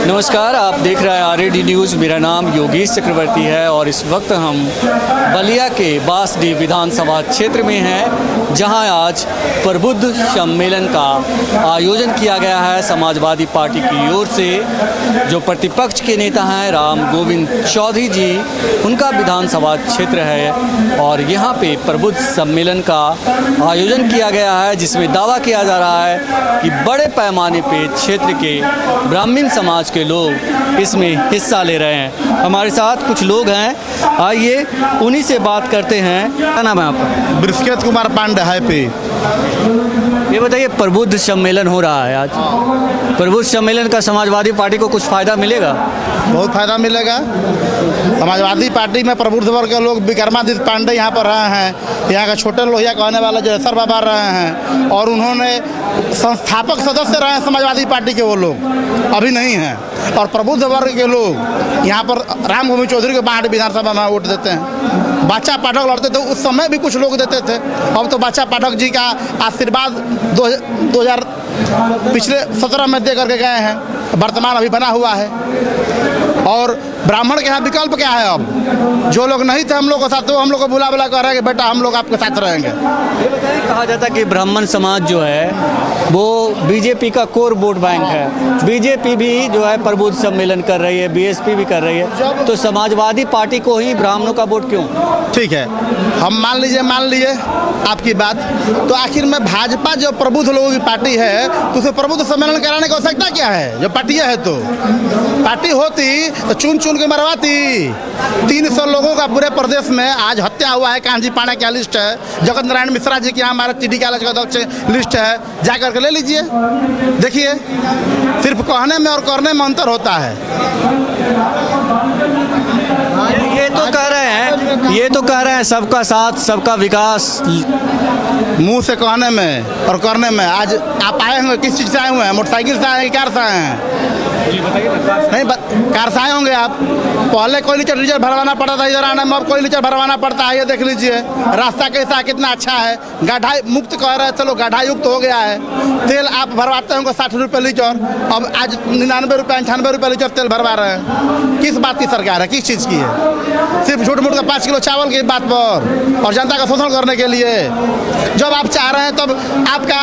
नमस्कार, आप देख रहे हैं आरएडी न्यूज़। मेरा नाम योगेश चक्रवर्ती है और इस वक्त हम बलिया के बांसडीह विधानसभा क्षेत्र में हैं, जहां आज प्रबुद्ध सम्मेलन का आयोजन किया गया है समाजवादी पार्टी की ओर से। जो प्रतिपक्ष के नेता हैं राम गोविंद चौधरी जी, उनका विधानसभा क्षेत्र है और यहां पे प्रबुद्ध सम्मेलन का आयोजन किया गया है, जिसमें दावा किया जा रहा है कि बड़े पैमाने पे क्षेत्र के ब्राह्मण समाज के लोग इसमें हिस्सा ले रहे हैं। हमारे साथ कुछ लोग हैं, आइए उन्हीं से बात करते हैं। क्या नाम है आपका? बृहस्पति कुमार पांडे हैप्पी। ये बताइए, प्रबुद्ध सम्मेलन हो रहा है आज, प्रबुद्ध सम्मेलन का समाजवादी पार्टी को कुछ फ़ायदा मिलेगा? बहुत फायदा मिलेगा। समाजवादी पार्टी में प्रबुद्ध वर्ग के लोग विक्रमादित्य पांडे यहाँ पर रहे हैं, यहाँ का छोटे लोहिया कहने वाले जयसर बाबा रहे हैं और उन्होंने संस्थापक सदस्य रहे हैं समाजवादी पार्टी के। वो लोग अभी नहीं हैं और प्रबुद्ध वर्ग के लोग यहाँ पर राम गोविंद चौधरी के बाहर विधानसभा में वोट देते हैं। बाचा पाठक लड़ते थे उस समय भी कुछ लोग देते थे, अब तो बाचा पाठक जी का आशीर्वाद 2000 पिछले 17 में दे करके गए हैं, वर्तमान अभी बना हुआ है। और ब्राह्मण के यहाँ विकल्प क्या है? अब जो लोग नहीं थे हम लोग के साथ, तो हम लोग को बुला बुला कर रहे हैं कि बेटा हम लोग आपके साथ रहेंगे। ये बताइए, कहा जाता है कि ब्राह्मण समाज जो है वो बीजेपी का कोर वोट बैंक है। बीजेपी भी जो है प्रबुद्ध सम्मेलन कर रही है, बीएसपी भी कर रही है, तो समाजवादी पार्टी को ही ब्राह्मणों का वोट क्यों? ठीक है, हम मान लीजिए आपकी बात, तो आखिर में भाजपा जो प्रबुद्ध लोगों की पार्टी है तो उसे प्रबुद्ध सम्मेलन कराने की आवश्यकता क्या है? जो पार्टी है, तो पार्टी होती तो चुन चुन के मरवाती। 300 लोगों का पूरे प्रदेश में आज हत्या हुआ है। कांजी पांडे की लिस्ट है, जगत नारायण मिश्रा जी की यहाँ हमारे टीडी कॉलेज का अध्यक्ष लिस्ट है, जा करके ले लीजिए। देखिए, सिर्फ कहने में और करने में अंतर होता है। ये तो कह रहे हैं सबका साथ सबका विकास, मुंह से कहने में और करने में। आज आप आए होंगे, किस चीज़ से आए हुए हैं? मोटरसाइकिल से आए हैं, कार से आए हैं? जी बताइए। नहीं, कार से आए होंगे आप। पहले कोई लीटर डीजल भरवाना पड़ता था इधर आने में, अब कोई लीटर भरवाना पड़ता है। ये देख लीजिए रास्ता कैसा कितना अच्छा है, गड्ढा मुक्त कह रहे हैं, चलो गड्ढा युक्त हो गया है। तेल आप भरवाते होंगे 60 रुपये लीटर, अब आज 99 रुपये 98 रुपये लीटर तेल भरवा रहे हैं। किस बात की सरकार है, किस चीज़ की है? सिर्फ झूठ मूठ का 5 किलो चावल की बात पर और जनता का शोषण करने के लिए। जब आप चाह रहे हैं तब आपका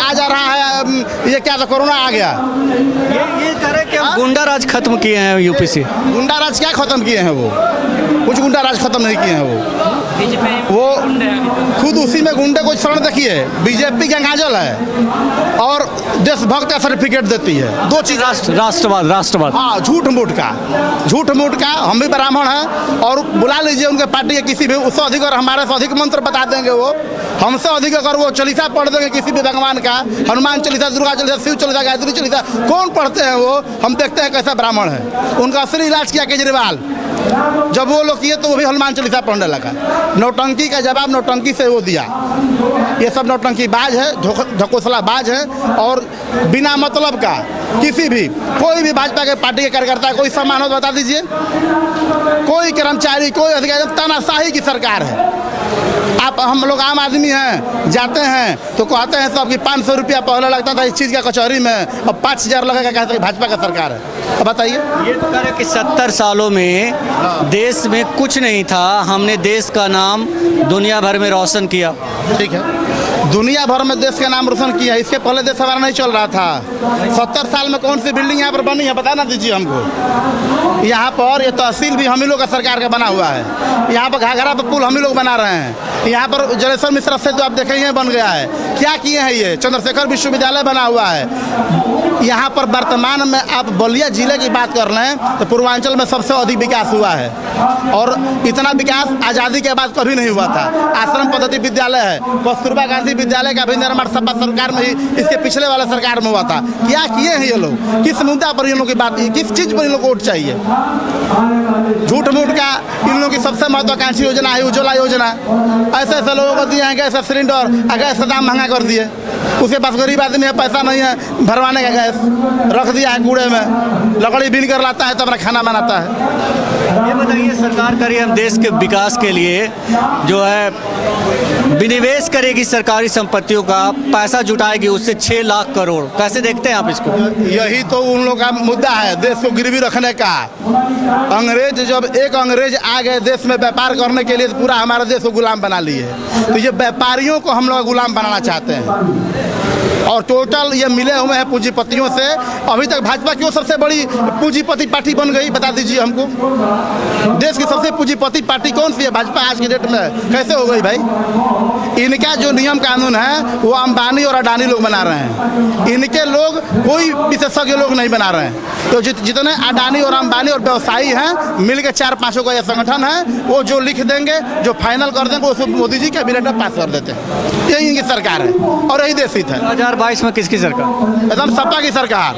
आ जा रहा है, ये क्या था, कोरोना आ गया। ये कह रहे हैं कि हम गुंडा राज खत्म किए हैं यूपी से। गुंडा राज क्या खत्म किए हैं? वो कुछ गुंडा राज खत्म नहीं किए हैं। वो खुद उसी में गुंडे को शरण देखिए। बीजेपी गंगाजल है और देशभक्त का सर्टिफिकेट देती है। दो चीज, राष्ट्रवाद। हाँ, झूठ मूठ का। हम भी ब्राह्मण हैं और बुला लीजिए उनके पार्टी के किसी भी, उससे अधिक और हमारे से अधिक मंत्र बता देंगे वो। हमसे अधिक अगर वो चालीसा पढ़ देंगे किसी भी भगवान का, हनुमान चालीसा, दुर्गा चालीसा, शिव चालीसा, गायत्री चालीसा, कौन पढ़ते हैं वो? हम देखते हैं कैसा ब्राह्मण है। उनका असली इलाज किया केजरीवाल, जब वो लोग किए तो वो भी हनुमान चालीसा पढ़ने लगा। नौटंकी का जवाब नौटंकी से वो दिया। ये सब नौटंकी बाज है, ढकोसला बाज है और बिना मतलब का किसी भी कोई भी भाजपा के पार्टी के कार्यकर्ता कोई सम्मान हो बता दीजिए। कोई कर्मचारी, कोई अधिकारी, तानाशाही की सरकार है। आप हम लोग आम आदमी हैं, जाते हैं तो कहते हैं सब कि 500 रुपया पहले लगता था इस चीज़ का कचहरी में, अब 5000 लगेगा। कहते हैं भाजपा का सरकार है। अब बताइए। ये तो कह रहे कि 70 सालों में देश में कुछ नहीं था, हमने देश का नाम दुनिया भर में रोशन किया। ठीक है, दुनिया भर में देश का नाम रोशन किया। इसके पहले देश हमारा नहीं चल रहा था। 70 साल में कौन सी बिल्डिंग यहाँ पर बनी है बता ना दीजिए हमको। यहाँ पर ये तहसील भी हम ही लोग का सरकार का बना हुआ है। यहाँ पर घाघरा पर पुल हम ही लोग बना रहे हैं। यहाँ पर जलेश्वर मिश्रा से तो आप देखेंगे बन गया है। क्या किए हैं? ये चंद्रशेखर विश्वविद्यालय बना हुआ है। यहाँ पर वर्तमान में आप बलिया जिले की बात कर लें तो पूर्वांचल में सबसे अधिक विकास हुआ है और इतना विकास आज़ादी के बाद कभी नहीं हुआ था। आश्रम पद्धति विद्यालय है, कस्तूरबा गांधी विद्यालय का भी निर्माण सपा सरकार में ही, इसके पिछले वाले सरकार में हुआ था। क्या किए हैं ये लोग? किस मुद्दा पर इन लोगों की बात, किस चीज़ पर इन लोग को वोट चाहिए? झूठ मूठ का इन लोगों की सबसे महत्वाकांक्षी योजना है उज्ज्वला योजना। ऐसे ऐसे लोगों को दिए हैं गैस सिलेंडर, गैस का दाम महंगा कर दिए। उसके पास गरीब आदमी है, पैसा नहीं है भरवाने का, गैस रख दिया है कूड़े में, लकड़ी बीन कर लाता है तो अपना खाना बनाता है। ये बताइए, सरकार करी हम देश के विकास के लिए जो है विनिवेश करेगी सरकारी संपत्तियों का, पैसा जुटाएगी उससे 6 लाख करोड़, कैसे देखते हैं आप इसको? यही तो उन लोगों का मुद्दा है, देश को गिरवी रखने का। जब एक अंग्रेज आ गए देश में व्यापार करने के लिए तो पूरा हमारा देश को गुलाम बना लिए। तो ये व्यापारियों को हम लोग गुलाम बनाना चाहते हैं और टोटल ये मिले हुए हैं पूंजीपतियों से। अभी तक भाजपा क्यों सबसे बड़ी पूंजीपति पार्टी बन गई, बता दीजिए हमको। देश की सबसे पूंजीपति पार्टी कौन सी है भाजपा आज की डेट में, कैसे हो गई भाई? इनका जो नियम कानून है वो अंबानी और अडानी लोग बना रहे हैं, इनके लोग कोई विशेषज्ञ लोग नहीं बना रहे हैं। तो जितने अडानी और अंबानी और व्यवसायी हैं मिलकर 4-5 का यह संगठन है, वो जो लिख देंगे, जो फाइनल कर देंगे, उसको मोदी जी कैबिनेट में पास कर देते हैं। यही इनकी सरकार है और यही देश हित है। 2022 में किसकी सरकार? एकदम सपा की सरकार।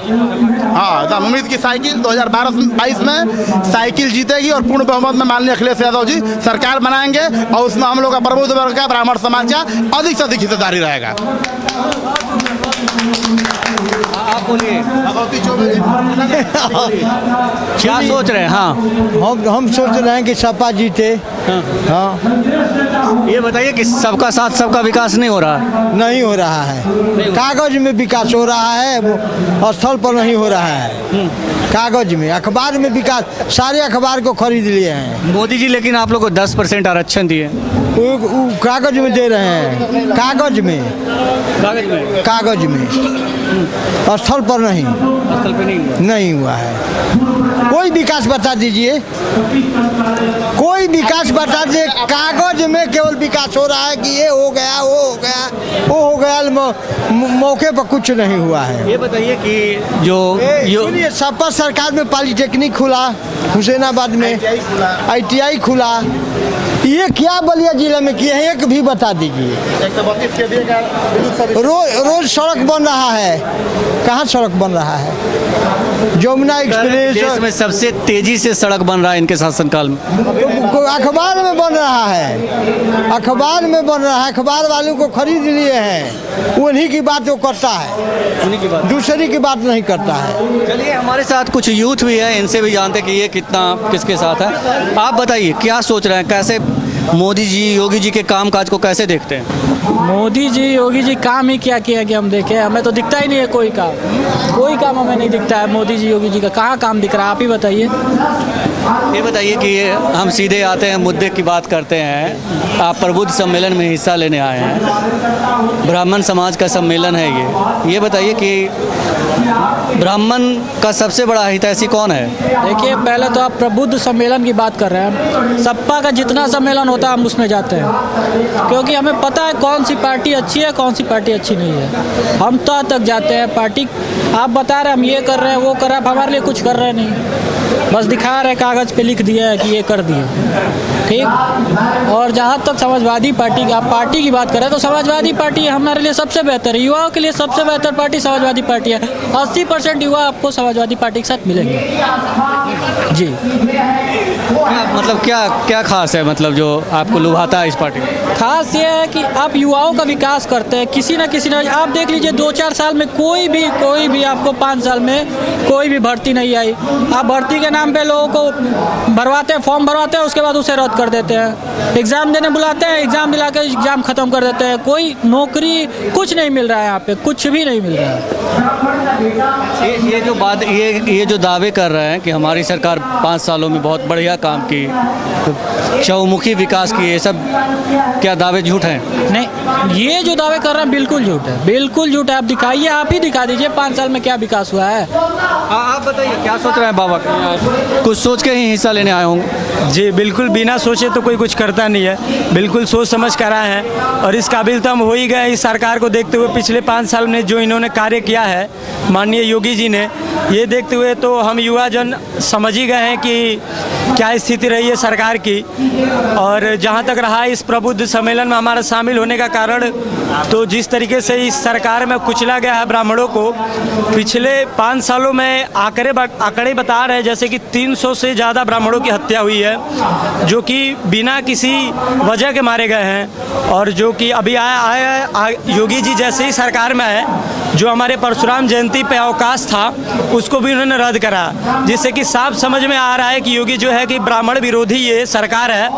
हाँ, एकदम उम्मीद की साइकिल 2022 में साइकिल जीतेगी और पूर्ण बहुमत में माननीय अखिलेश यादव जी सरकार बनाएंगे और उसमें हम लोग का प्रबुद्ध वर्ग का, ब्राह्मण समाज का अधिक से अधिक हिस्सेदारी रहेगा। आप बोलिए, क्या सोच रहे हैं? हाँ, हम सोच रहे हैं कि सपा जीते। हाँ, ये बताइए कि सबका साथ सबका विकास नहीं हो रहा है? नहीं हो रहा है। कागज में विकास हो रहा है, वो स्थल पर नहीं हो रहा है। कागज में, अखबार में विकास, सारे अखबार को खरीद लिए हैं मोदी जी, लेकिन आप लोग को 10% आरक्षण दिए। वो कागज में दे रहे हैं, कागज में स्थल पर नहीं, स्थल पे नहीं हुआ है। कोई विकास बता दीजिए, कोई विकास बता दीजिए। कागज में केवल विकास हो रहा है कि ये हो गया, वो हो गया, वो हो गया, मौके पर कुछ नहीं हुआ है। ये बताइए कि जो सुनिए, सपा सरकार में पॉलिटेक्निक खुला, हुसैनाबाद में ITI खुला, ये क्या बलिया जिले में किए हैं, एक भी बता दीजिए। 132 के दिए का रोज सड़क बन रहा है, कहाँ सड़क बन रहा है? जमुना एक्सप्रेस देश में सबसे तेजी से सड़क बन रहा है इनके शासनकाल में। अखबार में बन रहा है, अखबार में बन रहा है, अखबार वालों को खरीद लिए हैं, उन्हीं की बात वो करता है, उन्हीं की बात, दूसरी की बात नहीं करता है। चलिए, हमारे साथ कुछ यूथ भी है, इनसे भी जानते हैं कि ये कितना किसके साथ है। आप बताइए क्या सोच रहे हैं, कैसे मोदी जी, योगी जी के कामकाज को कैसे देखते हैं? मोदी जी, योगी जी काम ही क्या किया कि हम देखें? हमें तो दिखता ही नहीं है कोई काम, कोई काम हमें नहीं दिखता है। मोदी जी, योगी जी का कहाँ काम दिख रहा है, आप ही बताइए। ये बताइए कि हम सीधे आते हैं, मुद्दे की बात करते हैं। आप प्रबुद्ध सम्मेलन में हिस्सा लेने आए हैं, ब्राह्मण समाज का सम्मेलन है ये बताइए कि ब्राह्मण का सबसे बड़ा हितैषी कौन है? देखिए, पहले तो आप प्रबुद्ध सम्मेलन की बात कर रहे हैं। सपा का जितना सम्मेलन होता है हम उसमें जाते हैं, क्योंकि हमें पता है कौन सी पार्टी अच्छी है, कौन सी पार्टी अच्छी नहीं है। हम तो तक जाते हैं। पार्टी आप बता रहे हैं हम ये कर रहे हैं, वो कर रहे हैं, हमारे लिए कुछ कर रहे नहीं, बस दिखा रहे, कागज़ पे लिख दिया है कि ये कर दिए, ठीक। और जहाँ तक समाजवादी पार्टी का, आप पार्टी की बात करें तो समाजवादी पार्टी हमारे लिए सबसे बेहतर है, युवाओं के लिए सबसे बेहतर पार्टी समाजवादी पार्टी है। 80% युवा आपको समाजवादी पार्टी के साथ मिलेंगे जी। मतलब क्या खास है, मतलब जो आपको लुभाता है इस पार्टी में? खास ये है कि आप युवाओं का विकास करते हैं, किसी न किसी ने, आप देख लीजिए 2-4 साल में कोई भी आपको 5 साल में कोई भी भर्ती नहीं आई। आप भर्ती के नाम पे लोगों को भरवाते हैं, फॉर्म भरवाते हैं, उसके बाद उसे रद्द कर देते हैं। एग्ज़ाम देने बुलाते हैं, एग्ज़ाम दिला के एग्ज़ाम ख़त्म कर देते हैं। कोई नौकरी कुछ नहीं मिल रहा है, यहाँ पे कुछ भी नहीं मिल रहा है। ये जो दावे कर रहे हैं कि हमारी सरकार 5 सालों में बहुत बढ़िया काम की, चहुमुखी विकास की, ये सब क्या दावे झूठ हैं? नहीं, ये जो दावे कर रहे हैं बिल्कुल झूठ है, बिल्कुल झूठ है। आप दिखाइए, आप ही दिखा दीजिए 5 साल में क्या विकास हुआ है। आप बताइए क्या सोच रहे हैं बाबा? कुछ सोच के ही हिस्सा लेने आए होंगे? जी बिल्कुल, बिना सोचे तो कोई कुछ करता नहीं है, बिल्कुल सोच समझ कर आए हैं और इस काबिल तो हम हो ही गए। इस सरकार को देखते हुए पिछले 5 साल में जो इन्होंने कार्य किया है माननीय योगी जी ने, ये देखते हुए तो हम युवा जन समझ ही गए हैं कि क्या स्थिति रही है सरकार की। और जहाँ तक रहा इस प्रबुद्ध सम्मेलन में हमारा शामिल होने का कारण, तो जिस तरीके से इस सरकार में कुचला गया है ब्राह्मणों को, पिछले 5 सालों में आंकड़े बता रहे हैं जैसे कि 300 से ज़्यादा ब्राह्मणों की हत्या हुई है, जो कि बिना किसी वजह के मारे गए हैं। और जो कि अभी आया योगी जी जैसे ही सरकार में आए, जो हमारे परशुराम जयंती पे अवकाश था उसको भी उन्होंने रद्द करा, जिससे कि साफ समझ में आ रहा है कि योगी जो है कि ब्राह्मण विरोधी ये सरकार है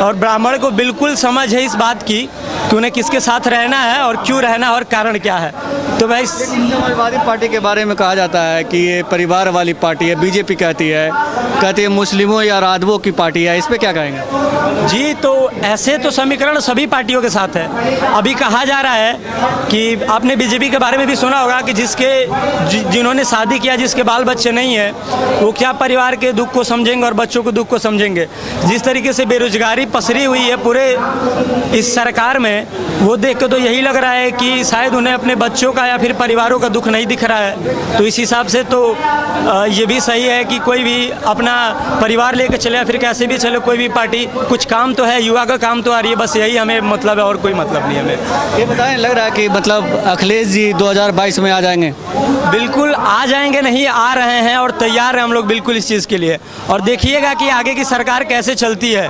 और ब्राह्मण को बिल्कुल समझ है इस बात की कि उन्हें किसके साथ रहना है और क्यों रहना है और कारण क्या है। तो भाई समाजवादी पार्टी के बारे में कहा जाता है कि ये परिवार वाली पार्टी है, बीजेपी कहती है मुस्लिमों या राधवों की पार्टी है, इस पे क्या कहेंगे? जी, तो ऐसे तो समीकरण सभी पार्टियों के साथ है। अभी कहा जा रहा है कि आपने बीजेपी के बारे में भी सुना होगा कि जिन्होंने शादी किया, जिसके बाल बच्चे नहीं है, वो क्या परिवार के दुख को समझेंगे और बच्चों के दुख को समझेंगे। जिस तरीके से बेरोजगारी पसरी हुई है पूरे इस सरकार में, वो देख के तो यही लग रहा है कि शायद उन्हें अपने बच्चों का या फिर परिवारों का दुख नहीं दिख रहा है। तो इस हिसाब से तो ये भी सही है कि कोई भी अपना परिवार लेकर चले या फिर कैसे भी चले, कोई भी पार्टी, कुछ काम तो है, युवा का काम तो आ रही है, बस यही हमें मतलब है और कोई मतलब नहीं हमें। ये बताएं, लग रहा है कि मतलब अखिलेश जी 2022 में आ जाएंगे? बिल्कुल आ जाएंगे, नहीं आ रहे हैं और तैयार हैं हम लोग बिल्कुल इस चीज़ के लिए। और देखिएगा कि आगे की सरकार कैसे चलती है।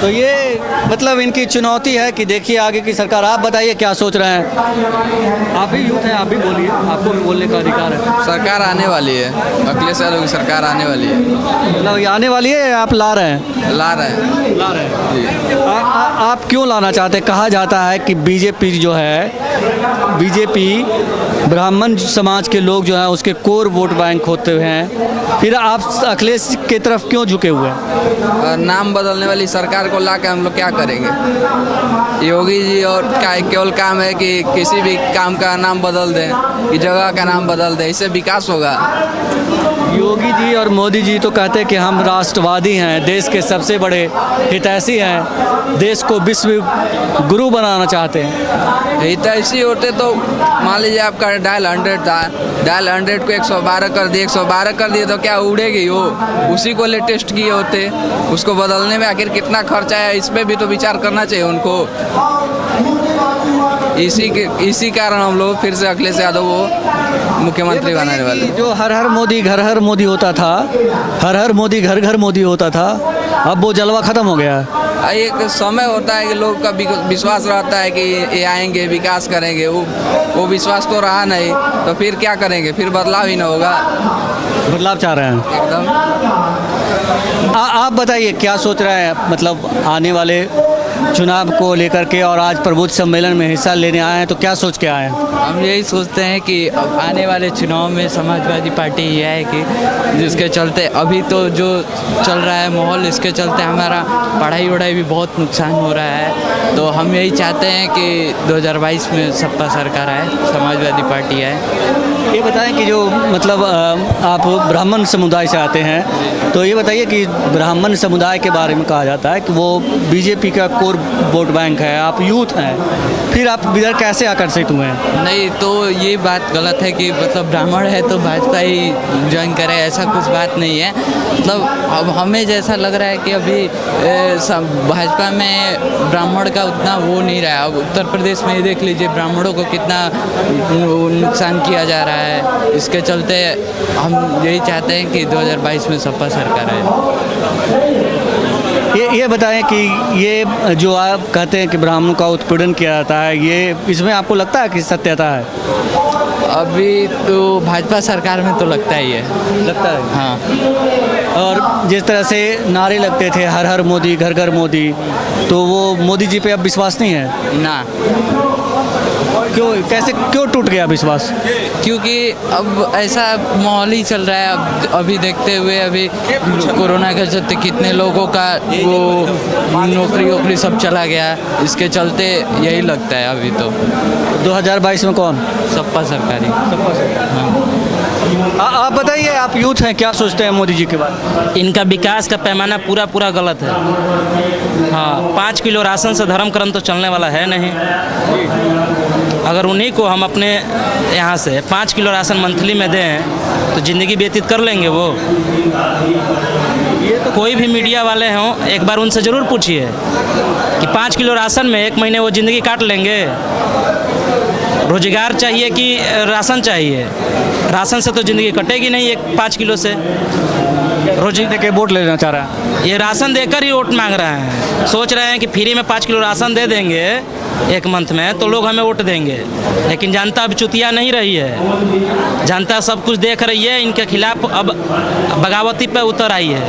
तो ये मतलब इनकी चुनौती है कि देखिए आगे की सरकार। आप बताइए क्या सोच रहे हैं? आप भी यूथ हैं, आप भी बोलिए, आपको भी बोलने का अधिकार है। सरकार आने वाली है, अखिलेश यादव की सरकार आने वाली है। मतलब ये आने वाली है या आप ला रहे हैं? ला रहे हैं जी। आप क्यों लाना चाहते हैं? कहा जाता है कि बीजेपी जो है, बीजेपी ब्राह्मण समाज के लोग जो हैं उसके कोर वोट बैंक होते हैं, फिर आप अखिलेश की तरफ क्यों झुके हुए हैं? और नाम बदलने वाली सरकार को ला के हम लोग क्या करेंगे? योगी जी और क्या केवल काम है कि किसी भी काम का नाम बदल दें, कि जगह का नाम बदल दें, इससे विकास होगा। योगी जी और मोदी जी तो कहते हैं कि हम राष्ट्रवादी हैं, देश के सबसे बड़े हितैषी हैं, देश को विश्व गुरु बनाना चाहते हैं। हितैषी होते तो मान लीजिए आपका डायल 100 था, डायल 100 को 112 कर दिए, 112 कर दिए तो क्या उड़ेगी वो? उसी को लेटेस्ट किए होते, उसको बदलने में आखिर कितना खर्चा है, इस पर भी तो विचार करना चाहिए उनको। इसी कारण हम लोग फिर से अखिलेश यादव को मुख्यमंत्री बनाने वाले। जो हर हर मोदी घर हर मोदी होता था, हर हर मोदी घर घर मोदी होता था, अब वो जलवा खत्म हो गया है। एक समय होता है कि लोग का विश्वास रहता है कि ये आएंगे विकास करेंगे, वो विश्वास तो रहा नहीं, तो फिर क्या करेंगे? फिर बदलाव ही ना होगा। बदलाव चाह रहे हैं एकदम। आप बताइए क्या सोच रहे हैं, मतलब आने वाले चुनाव को लेकर के, और आज प्रबुद्ध सम्मेलन में हिस्सा लेने आए हैं तो क्या सोच के आए हैं? हम यही सोचते हैं कि अब आने वाले चुनाव में समाजवादी पार्टी ये है कि जिसके चलते अभी तो जो चल रहा है माहौल, इसके चलते हमारा पढ़ाई वढ़ाई भी बहुत नुकसान हो रहा है। तो हम यही चाहते हैं कि 2022 में सपा सरकार आए, समाजवादी पार्टी आए। ये बताएं कि जो मतलब आप ब्राह्मण समुदाय से आते हैं, तो ये बताइए कि ब्राह्मण समुदाय के बारे में कहा जाता है कि वो बीजेपी का कोर वोट बैंक है, आप यूथ हैं, फिर आप इधर कैसे आकर्षित हुए हैं? नहीं, तो ये बात गलत है कि मतलब ब्राह्मण है तो भाजपा ही ज्वाइन करे, ऐसा कुछ बात नहीं है। मतलब अब हमें जैसा लग रहा है कि अभी भाजपा में ब्राह्मण का उतना वो नहीं रहा। अब उत्तर प्रदेश में ही देख लीजिए ब्राह्मणों को कितना नुकसान किया जा रहा है। इसके चलते हम यही चाहते हैं कि 2022 में सपा सरकार आए। ये बताएं कि ये जो आप कहते हैं कि ब्राह्मणों का उत्पीड़न किया जाता है, ये इसमें आपको लगता है कि सत्यता है? अभी तो भाजपा सरकार में तो लगता ही है। लगता है, हाँ। और जिस तरह से नारे लगते थे हर हर मोदी घर घर मोदी, तो वो मोदी जी पे अब विश्वास नहीं है ना। क्यों टूट गया विश्वास? क्योंकि अब ऐसा माहौल ही चल रहा है। अब अभी देखते हुए अभी कोरोना के चलते कितने लोगों का वो नौकरी वोकरी सब चला गया, इसके चलते यही लगता है अभी तो। 2022 में कौन? सपा सरकारी। हाँ। आप बताइए, आप यूथ हैं, क्या सोचते हैं मोदी जी के बारे में? इनका विकास का पैमाना पूरा गलत है। हाँ, 5 किलो राशन से धर्म कर्म तो चलने वाला है नहीं। अगर उन्हीं को हम अपने यहाँ से 5 किलो राशन मंथली में दें तो ज़िंदगी व्यतीत कर लेंगे वो। कोई भी मीडिया वाले हों, एक बार उनसे ज़रूर पूछिए कि 5 किलो राशन में 1 महीने वो ज़िंदगी काट लेंगे। रोजगार चाहिए कि राशन चाहिए? राशन से तो ज़िंदगी कटेगी नहीं 5 किलो से। रोजी के वोट लेना चाह रहा है, ये राशन देकर ही वोट मांग रहे हैं। सोच रहे हैं कि फ्री में 5 किलो राशन दे देंगे एक मंथ में, तो लोग हमें वोट देंगे। लेकिन जनता अब चुतिया नहीं रही है, जनता सब कुछ देख रही है, इनके खिलाफ अब बगावती पे उतर आई है।